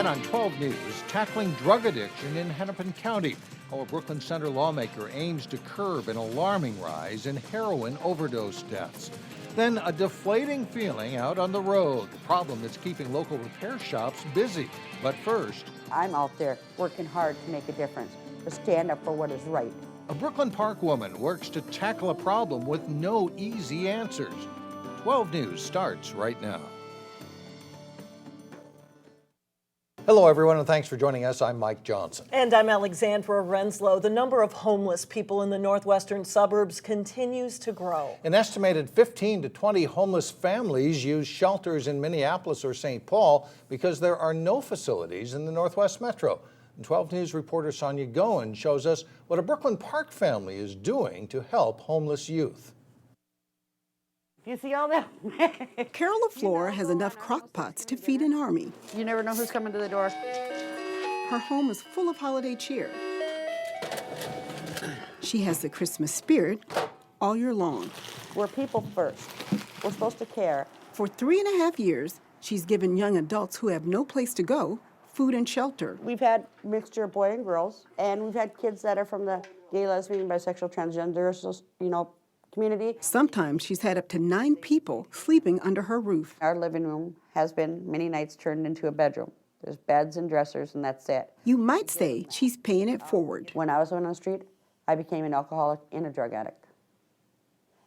And on 12 News, tackling drug addiction in Hennepin County. How a Brooklyn Center lawmaker aims to curb an alarming rise in heroin overdose deaths. Then a deflating feeling out on the road, the problem that's keeping local repair shops busy. But first, I'm out there working hard to make a difference, to stand up for what is right. a Brooklyn Park woman works to tackle a problem with no easy answers. 12 News starts right now. Hello, everyone, and thanks for joining us. I'm Mike Johnson. And I'm Alexandra Renslow. The number of homeless people in the northwestern suburbs continues to grow. An estimated 15 to 20 homeless families use shelters in Minneapolis or St. Paul because there are no facilities in the Northwest Metro. And 12 News reporter Sonia Goen shows us what a Brooklyn Park family is doing to help homeless youth. You see all that? Carol LaFleur has enough crock pots to feed an army. You never know who's coming to the door. Her home is full of holiday cheer. She has the Christmas spirit all year long. We're people first. We're supposed to care. For 3.5 years, she's given young adults who have no place to go food and shelter. We've had mixture of boy and girls, and we've had kids that are from the gay, lesbian, bisexual, transgender, community. Sometimes she's had up to 9 people sleeping under her roof. Our living room has been many nights turned into a bedroom. There's beds and dressers, and that's it. You might say she's paying it forward. When I was on the street, I became an alcoholic and a drug addict.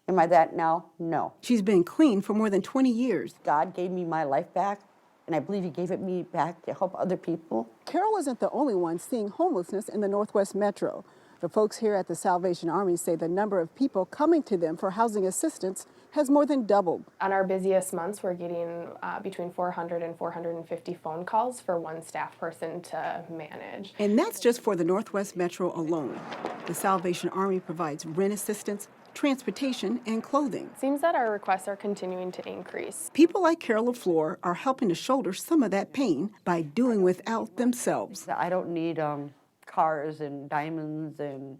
Am I that now? No. She's been clean for more than 20 years. God gave me my life back, and I believe he gave it me back to help other people. Carol isn't the only one seeing homelessness in the Northwest Metro. The folks here at the Salvation Army say the number of people coming to them for housing assistance has more than doubled. On our busiest months, we're getting between 400 and 450 phone calls for one staff person to manage. And that's just for the Northwest Metro alone. The Salvation Army provides rent assistance, transportation, and clothing. It seems that our requests are continuing to increase. People like Carol LaFleur are helping to shoulder some of that pain by doing without themselves. I don't need cars and diamonds and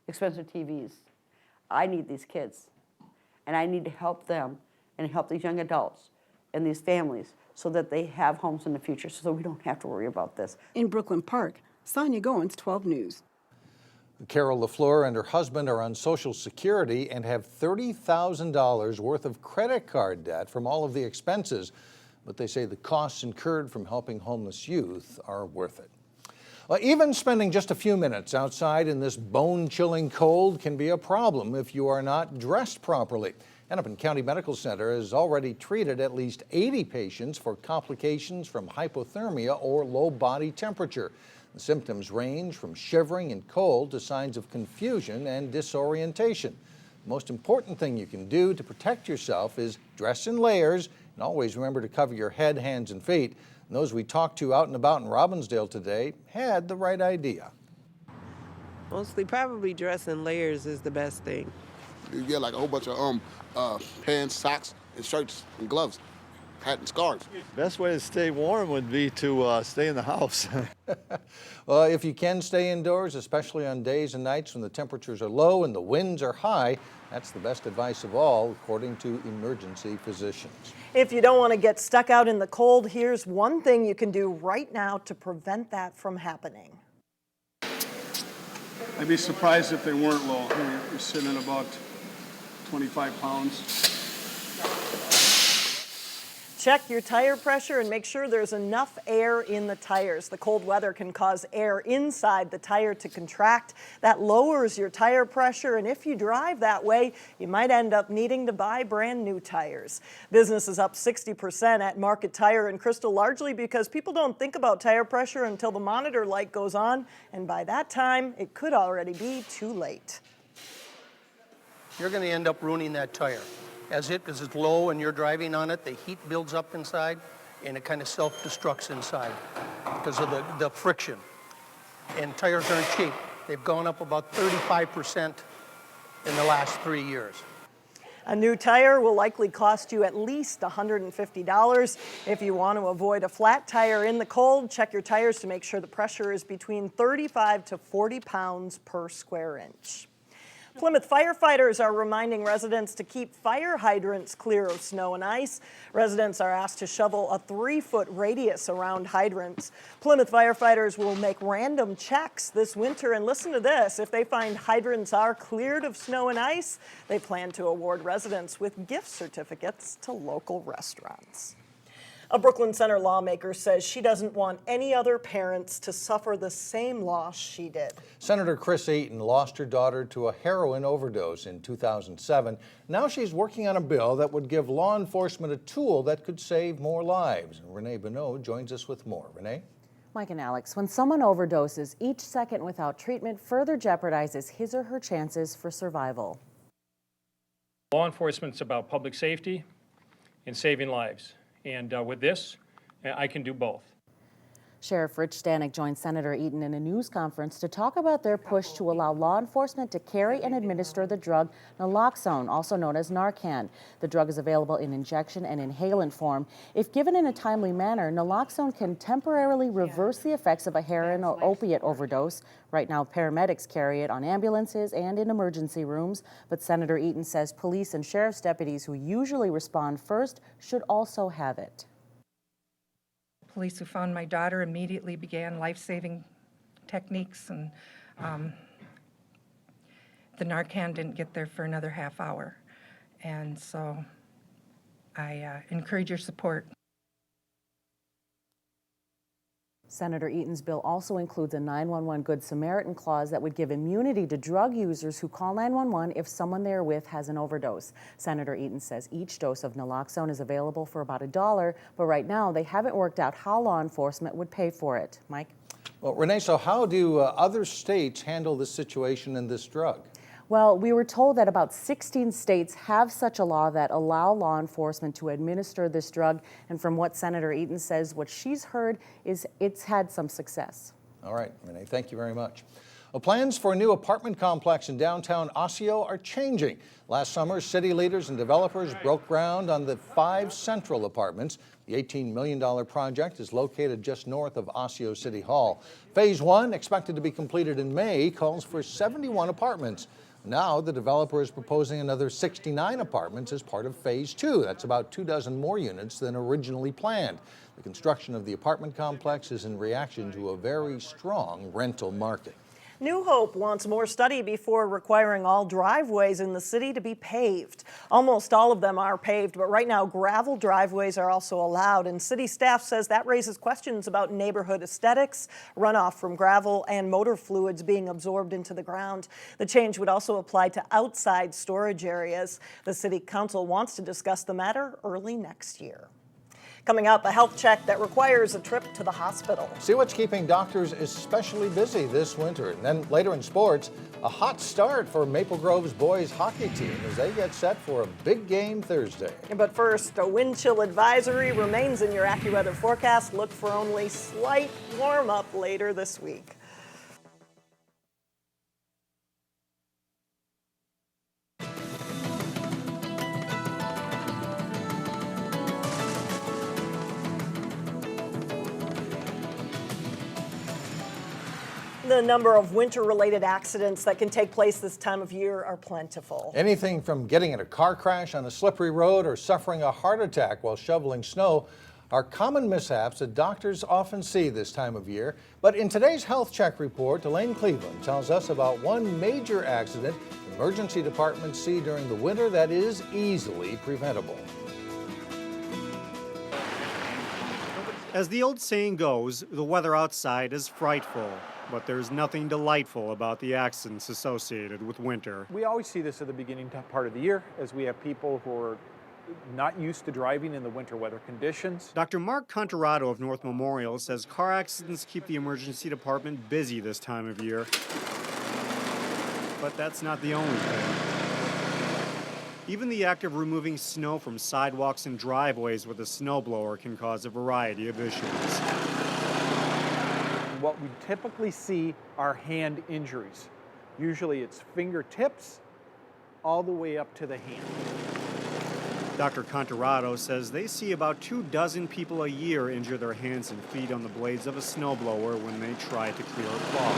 expensive TVs. I need these kids, and I need to help them and help these young adults and these families so that they have homes in the future so that we don't have to worry about this. In Brooklyn Park, Sonia Goins, 12 News. Carol LaFleur and her husband are on Social Security and have $30,000 worth of credit card debt from all of the expenses, but they say the costs incurred from helping homeless youth are worth it. Well, even spending just a few minutes outside in this bone-chilling cold can be a problem if you are not dressed properly. Hennepin County Medical Center has already treated at least 80 patients for complications from hypothermia or low body temperature. The symptoms range from shivering and cold to signs of confusion and disorientation. The most important thing you can do to protect yourself is dress in layers and always remember to cover your head, hands, and feet. And those we talked to out and about in Robbinsdale today had the right idea. Mostly probably dress in layers is the best thing. You get like a whole bunch of pants, socks, and shirts and gloves, hat and scarves. Best way to stay warm would be to stay in the house. Well, if you can stay indoors, especially on days and nights when the temperatures are low and the winds are high, that's the best advice of all, according to emergency physicians. If you don't want to get stuck out in the cold, here's one thing you can do right now to prevent that from happening. I'd be surprised if they weren't low. You're sitting at about 25 pounds. Check your tire pressure and make sure there's enough air in the tires. The cold weather can cause air inside the tire to contract. That lowers your tire pressure, and if you drive that way, you might end up needing to buy brand new tires. Business is up 60% at Market Tire in Crystal, largely because people don't think about tire pressure until the monitor light goes on, and by that time, it could already be too late. You're going to end up ruining that tire. As it's low and you're driving on it, the heat builds up inside and it kind of self-destructs inside because of the friction. And tires aren't cheap. They've gone up about 35% in the last 3 years. A new tire will likely cost you at least $150. If you want to avoid a flat tire in the cold, check your tires to make sure the pressure is between 35 to 40 pounds per square inch. Plymouth firefighters are reminding residents to keep fire hydrants clear of snow and ice. Residents are asked to shovel a 3-foot radius around hydrants. Plymouth firefighters will make random checks this winter, and listen to this, if they find hydrants are cleared of snow and ice, they plan to award residents with gift certificates to local restaurants. A Brooklyn Center lawmaker says she doesn't want any other parents to suffer the same loss she did. Senator Chris Eaton lost her daughter to a heroin overdose in 2007. Now she's working on a bill that would give law enforcement a tool that could save more lives. Renee Bonneau joins us with more. Renee? Mike and Alex, when someone overdoses, each second without treatment further jeopardizes his or her chances for survival. Law enforcement's about public safety and saving lives. And with this, I can do both. Sheriff Rich Stanek joined Senator Eaton in a news conference to talk about their push to allow law enforcement to carry and administer the drug naloxone, also known as Narcan. The drug is available in injection and inhalant form. If given in a timely manner, naloxone can temporarily reverse the effects of a heroin or opiate overdose. Right now, paramedics carry it on ambulances and in emergency rooms, but Senator Eaton says police and sheriff's deputies who usually respond first should also have it. Police who found my daughter immediately began life-saving techniques, and the Narcan didn't get there for another half hour. And so I encourage your support. Senator Eaton's bill also includes a 911 Good Samaritan clause that would give immunity to drug users who call 911 if someone they're with has an overdose. Senator Eaton says each dose of naloxone is available for about $1, but right now they haven't worked out how law enforcement would pay for it. Mike? Well, Renee, so how do other states handle this situation and this drug? Well, we were told that about 16 states have such a law that allow law enforcement to administer this drug. And from what Senator Eaton says, what she's heard is it's had some success. All right, Renee, thank you very much. Well, plans for a new apartment complex in downtown Osseo are changing. Last summer, city leaders and developers broke ground on the 5 central apartments. The $18 million project is located just north of Osseo City Hall. Phase 1, expected to be completed in May, calls for 71 apartments. Now, the developer is proposing another 69 apartments as part of Phase 2. That's about 24 more units than originally planned. The construction of the apartment complex is in reaction to a very strong rental market. New Hope wants more study before requiring all driveways in the city to be paved. Almost all of them are paved, but right now gravel driveways are also allowed, and city staff says that raises questions about neighborhood aesthetics, runoff from gravel, and motor fluids being absorbed into the ground. The change would also apply to outside storage areas. The city council wants to discuss the matter early next year. Coming up, a health check that requires a trip to the hospital. See what's keeping doctors especially busy this winter. And then later in sports, a hot start for Maple Grove's boys hockey team as they get set for a big game Thursday. But first, a wind chill advisory remains in your AccuWeather forecast. Look for only slight warm up later this week. The number of winter-related accidents that can take place this time of year are plentiful. Anything from getting in a car crash on a slippery road or suffering a heart attack while shoveling snow are common mishaps that doctors often see this time of year. But in today's Health Check report, Elaine Cleveland tells us about one major accident emergency departments see during the winter that is easily preventable. As the old saying goes, the weather outside is frightful. But there's nothing delightful about the accidents associated with winter. We always see this at the beginning part of the year as we have people who are not used to driving in the winter weather conditions. Dr. Mark Contarato of North Memorial says car accidents keep the emergency department busy this time of year. But that's not the only thing. Even the act of removing snow from sidewalks and driveways with a snowblower can cause a variety of issues. What we typically see are hand injuries. Usually it's fingertips all the way up to the hand. Dr. Contorado says they see about 24 people a year injure their hands and feet on the blades of a snowblower when they try to clear a clog.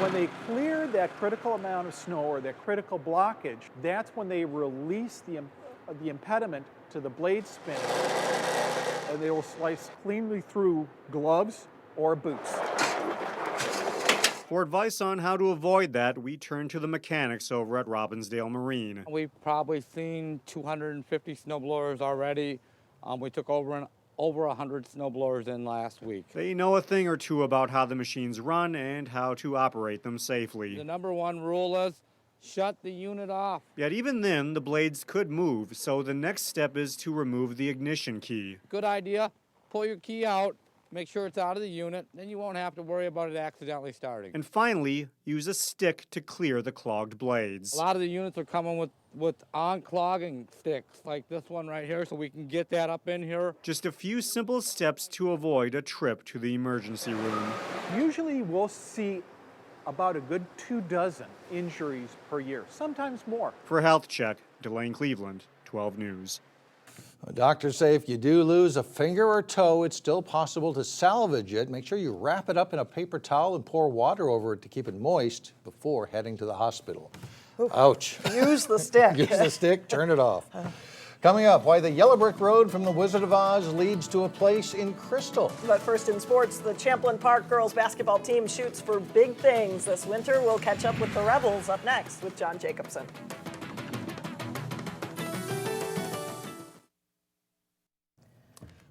When they clear that critical amount of snow or that critical blockage, that's when they release the impediment to the blade spinning. And they will slice cleanly through gloves or boots. For advice on how to avoid that, we turn to the mechanics over at Robbinsdale Marine. We've probably seen 250 snowblowers already. We took over 100 snowblowers in last week. They know a thing or two about how the machines run and how to operate them safely. The number one rule is shut the unit off. Yet even then, the blades could move, so the next step is to remove the ignition key. Good idea. Pull your key out. Make sure it's out of the unit, then you won't have to worry about it accidentally starting. And finally, use a stick to clear the clogged blades. A lot of the units are coming with unclogging sticks, like this one right here, so we can get that up in here. Just a few simple steps to avoid a trip to the emergency room. Usually we'll see about a good 24 injuries per year, sometimes more. For Health Check, Delane Cleveland, 12 News. Doctors say if you do lose a finger or toe, it's still possible to salvage it. Make sure you wrap it up in a paper towel and pour water over it to keep it moist before heading to the hospital. Oof. Ouch. Use the stick. Use the stick, turn it off. Coming up, why the yellow brick road from the Wizard of Oz leads to a place in Crystal. But first in sports, the Champlin Park girls basketball team shoots for big things this winter. We'll catch up with the Rebels up next with John Jacobson.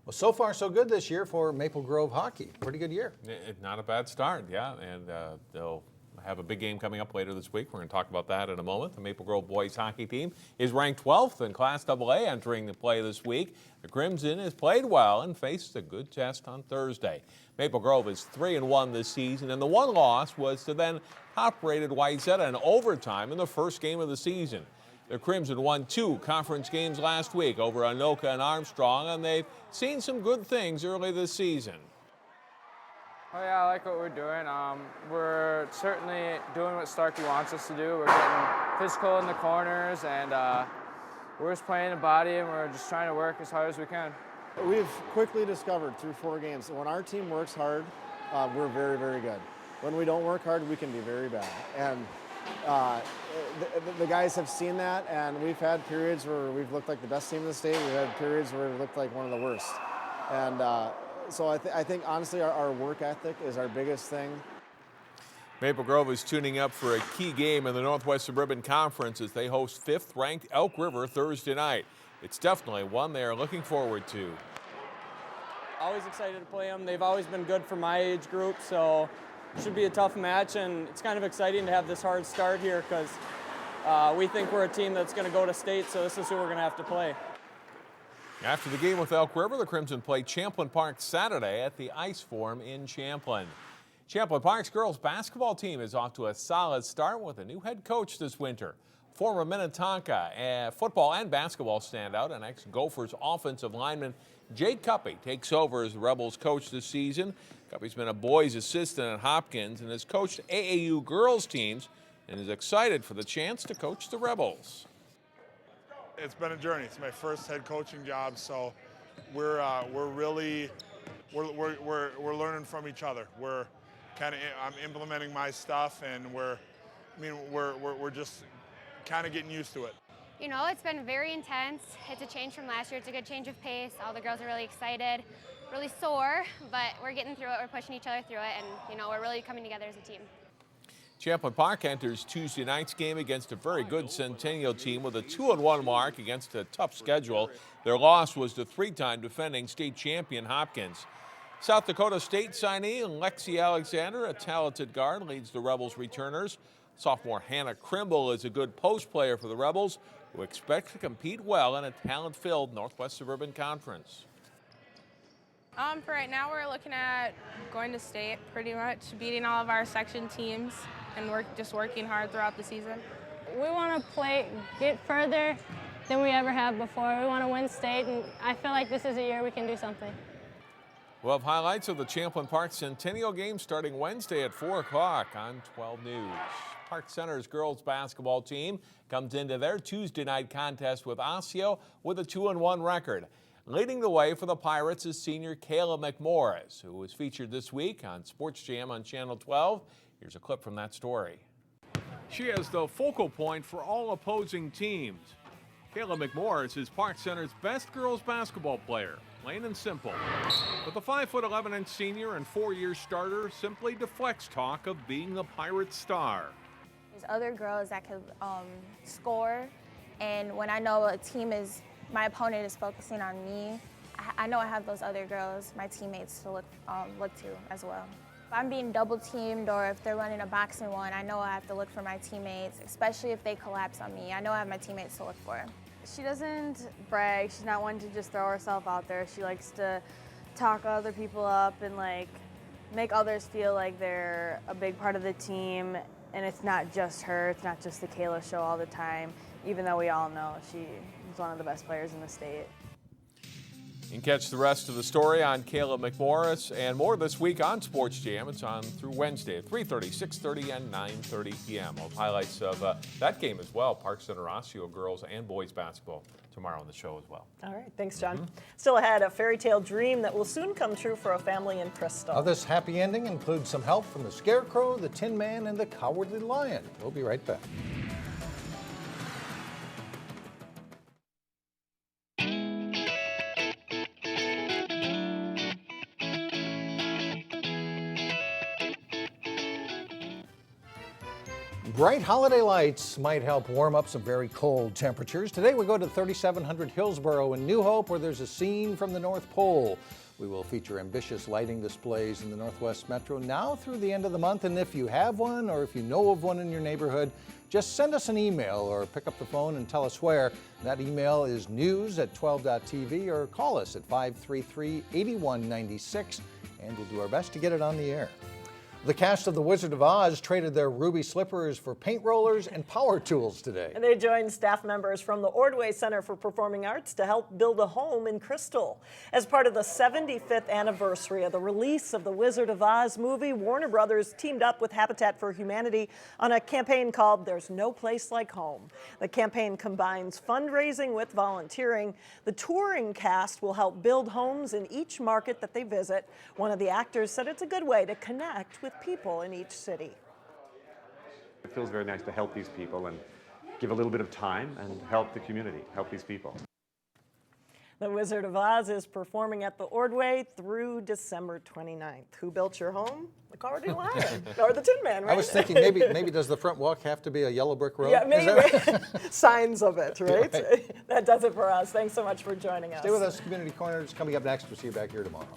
Well, so far so good this year for Maple Grove hockey. Pretty good year. Not a bad start, yeah, and they'll have a big game coming up later this week. We're going to talk about that in a moment. The Maple Grove boys hockey team is ranked 12th in Class AA entering the play this week. The Crimson has played well and faced a good test on Thursday. Maple Grove is 3-1 this season, and the one loss was to then top-rated Wayzata in overtime in the first game of the season. The Crimson won 2 conference games last week over Anoka and Armstrong, and they've seen some good things early this season. Oh yeah, I like what we're doing. We're certainly doing what Starkey wants us to do. We're getting physical in the corners, and we're just playing the body, and we're just trying to work as hard as we can. We've quickly discovered through 4 games that when our team works hard, we're very, very good. When we don't work hard, we can be very bad. And the guys have seen that, and we've had periods where we've looked like the best team in the state. We've had periods where we've looked like one of the worst. And so I think honestly our work ethic is our biggest thing. Maple Grove is tuning up for a key game in the Northwest Suburban Conference as they host 5th-ranked Elk River Thursday night. It's definitely one they are looking forward to. Always excited to play them. They've always been good for my age group, so it should be a tough match, and it's kind of exciting to have this hard start here because we think we're a team that's going to go to state, so this is who we're going to have to play. After the game with Elk River, the Crimson play Champlin Park Saturday at the Ice Forum in Champlin. Champlin Park's girls basketball team is off to a solid start with a new head coach this winter. Former Minnetonka football and basketball standout and ex-Gophers offensive lineman Jake Cuppy takes over as the Rebels coach this season. Cuppy's been a boys assistant at Hopkins and has coached AAU girls teams and is excited for the chance to coach the Rebels. It's been a journey. It's my first head coaching job, so we're really learning from each other. I'm implementing my stuff, and we're just kind of getting used to it. You know, it's been very intense. It's a change from last year. It's a good change of pace. All the girls are really excited, really sore, but we're getting through it. We're pushing each other through it, and you know, we're really coming together as a team. Champlin Park enters Tuesday night's game against a very good Centennial team with a 2-1 mark against a tough schedule. Their loss was to 3-time defending state champion Hopkins. South Dakota State signee Lexi Alexander, a talented guard, leads the Rebels returners. Sophomore Hannah Krimble is a good post player for the Rebels, who expect to compete well in a talent-filled Northwest Suburban Conference. For right now, we're looking at going to state, pretty much, beating all of our section teams and just working hard throughout the season. We want to get further than we ever have before. We want to win state, and I feel like this is a year we can do something. We'll have highlights of the Champlin Park Centennial game starting Wednesday at 4 o'clock on 12 News. Park Center's girls basketball team comes into their Tuesday night contest with Osseo with a 2-1 record. Leading the way for the Pirates is senior Cayla McMorris, who was featured this week on Sports Jam on Channel 12. Here's a clip from that story. She is the focal point for all opposing teams. Cayla McMorris is Park Center's best girls basketball player, plain and simple. But the 5'11" senior and 4-year starter simply deflects talk of being the Pirates' star. There's other girls that could score, and when I know my opponent is focusing on me, I know I have those other girls, my teammates, to look to as well. If I'm being double teamed or if they're running a boxing one, I know I have to look for my teammates, especially if they collapse on me. I know I have my teammates to look for. She doesn't brag. She's not one to just throw herself out there. She likes to talk other people up and make others feel like they're a big part of the team. And it's not just her. It's not just the Cayla show all the time, even though we all know she's one of the best players in the state. You can catch the rest of the story on Cayla McMorris and more this week on Sports Jam. It's on through Wednesday at 3:30, 6:30, and 9:30 p.m. We'll have highlights of that game as well. Park Center Osseo girls and boys basketball tomorrow on the show as well. All right, thanks, John. Still ahead, a fairy tale dream that will soon come true for a family in Crystal. This happy ending includes some help from the Scarecrow, the Tin Man, and the Cowardly Lion. We'll be right back. Bright holiday lights might help warm up some very cold temperatures. Today we go to 3700 Hillsborough in New Hope, where there's a scene from the North Pole. We will feature ambitious lighting displays in the Northwest Metro now through the end of the month. And if you have one or if you know of one in your neighborhood, just send us an email or pick up the phone and tell us where. That email is news@12.tv or call us at 533-8196 and we'll do our best to get it on the air. The cast of The Wizard of Oz traded their ruby slippers for paint rollers and power tools today. And they joined staff members from the Ordway Center for Performing Arts to help build a home in Crystal. As part of the 75th anniversary of the release of the Wizard of Oz movie, Warner Brothers teamed up with Habitat for Humanity on a campaign called There's No Place Like Home. The campaign combines fundraising with volunteering. The touring cast will help build homes in each market that they visit. One of the actors said it's a good way to connect with people in each city. It feels very nice to help these people and give a little bit of time and help the community, help these people. The Wizard of Oz is performing at the Ordway through December 29th. Who built your home? The Cowardly Lion or the Tin Man, right? I was thinking maybe does the front walk have to be a yellow brick road? Yeah, maybe. Signs of it, right? That does it for us. Thanks so much for joining us. Stay with us. Community Corner is coming up next. We'll see you back here tomorrow.